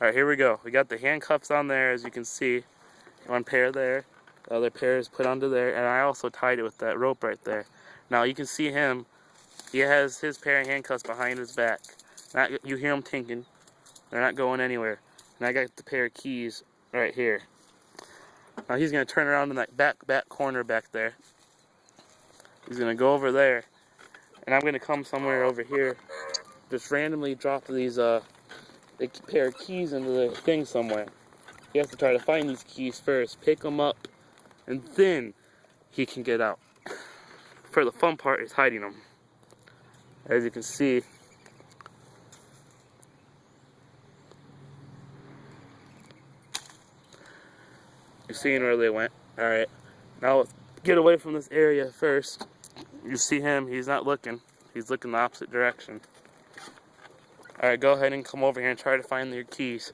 Alright, here we go. We got the handcuffs on there, as you can see. One pair there. The other pair is put onto there. And I also tied it with that rope right there. Now you can see him. He has his pair of handcuffs behind his back. You hear him tinking. They're not going anywhere. And I got the pair of keys right here. Now he's going to turn around in that back corner back there. He's going to go over there. And I'm going to come somewhere over here. Just randomly drop these pair of keys into the thing somewhere. He has to try to find these keys first, pick them up, and then he can get out. For the fun part is hiding them. As you can see, you're seeing where they went. Alright, now let's get away from this area first. You see him, he's not looking. He's looking the opposite direction. Alright, go ahead and come over here and try to find your keys.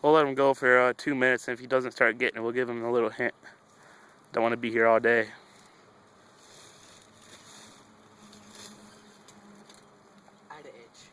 We'll let him go for 2 minutes, and if he doesn't start getting it, we'll give him a little hint. Don't want to be here all day. I had an itch.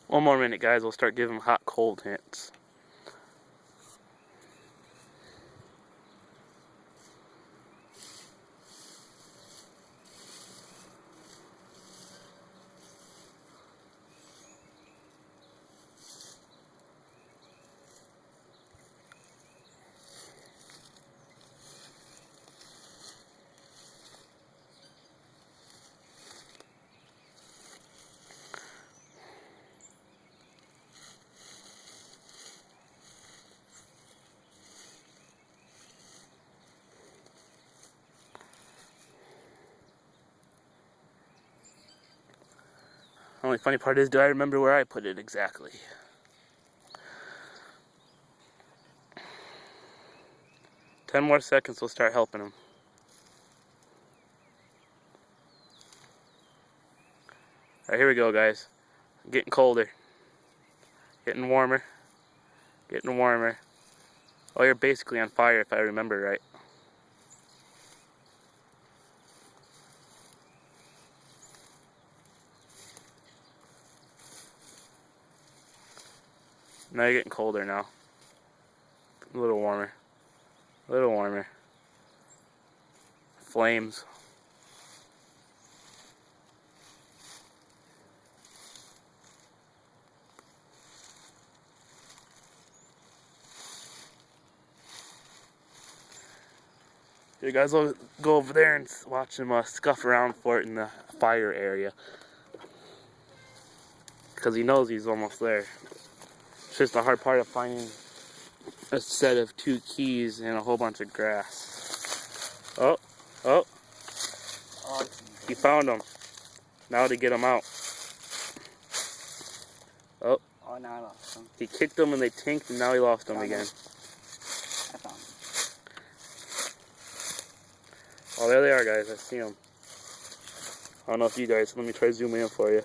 One more minute, guys. We'll start giving him hot, cold hints. The only funny part is, do I remember where I put it exactly? Ten more seconds, we'll start helping him. Alright, here we go, guys. Getting colder. Getting warmer. Getting warmer. Oh, you're basically on fire if I remember right. Now you're getting colder now. A little warmer. A little warmer. Flames. You guys will go over there and watch him scuff around for it in the fire area. Because he knows he's almost there. It's just the hard part of finding a set of 2 keys and a whole bunch of grass. Oh, he found them. Now to get them out. Oh, Now I lost them. he kicked them and they tinked, and now he lost them again. I found them. Oh, there they are, guys. I see them. I don't know if you guys, let me try zooming in for you.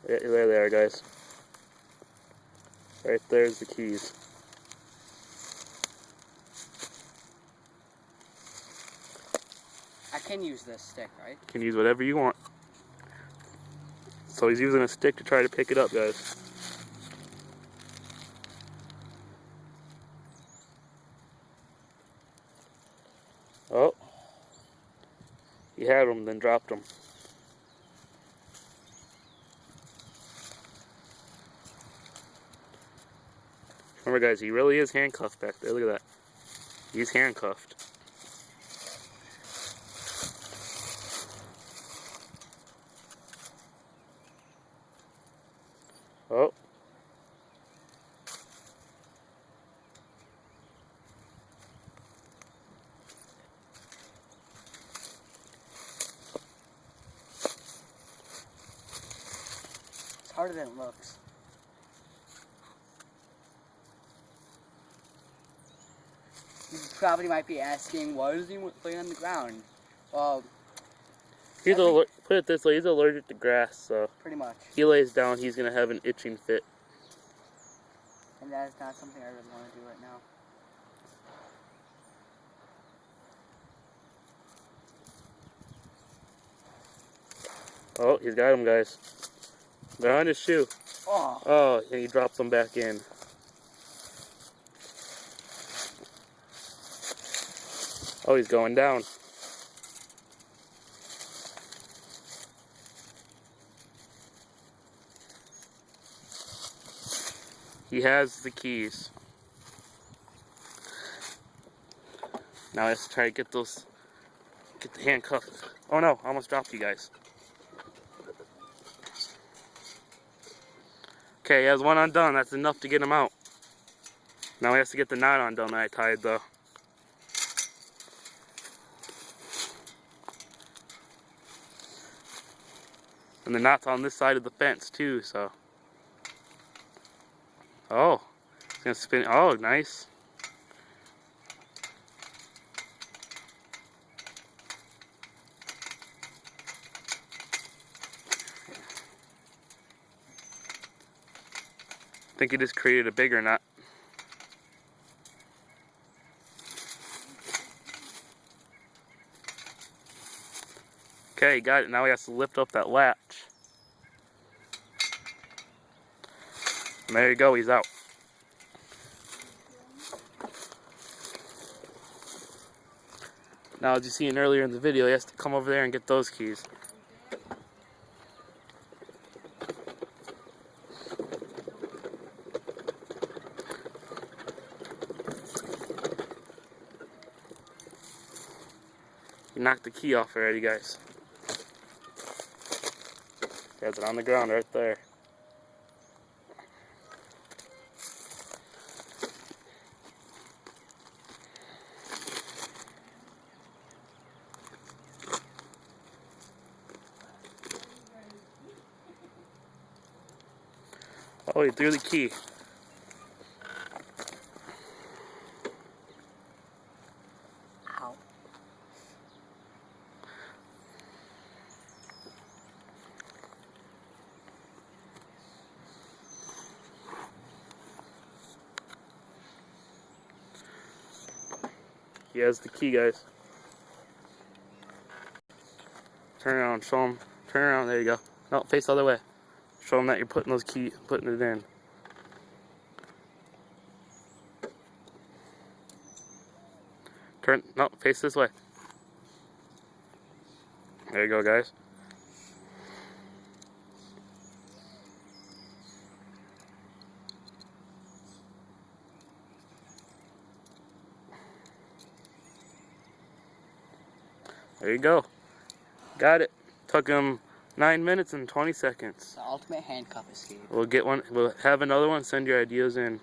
Yeah, there they are, guys. Right there's the keys. I can use this stick, right? You can use whatever you want. So he's using a stick to try to pick it up, guys. Oh. He had him, then dropped him. Remember, guys, he really is handcuffed back there. Look at that. He's handcuffed. Oh. It's harder than it looks. You probably might be asking, why is he laying on the ground? Well, He's put it this way, he's allergic to grass, so pretty much. he lays down, he's gonna have an itching fit. And that is not something I really want to do right now. Oh, he's got him, guys. Behind his shoe. Oh. Oh, and he drops him back in. Oh, he's going down. He has the keys. Now I have to try to get the handcuffs. Oh no, I almost dropped you guys. Okay, he has one undone. That's enough to get him out. Now he has to get the knot undone that I tied though. And the knot's on this side of the fence too, so. Oh, it's gonna spin. Oh, nice. I think he just created a bigger knot. Okay, got it. Now he has to lift up that latch. And there you go, he's out. Now, as you seen earlier in the video, he has to come over there and get those keys. He knocked the key off already, guys. He has it on the ground right there. Oh, he threw the key. Ow. He has the key, guys. Turn around, show him. Turn around, there you go. No, face the other way. Show him that you're putting putting it in. Turn, no, face this way. There you go, guys. There you go. Got it. Took him 9 minutes and 20 seconds. The ultimate handcuff escape. We'll get one. We'll have another one. Send your ideas in.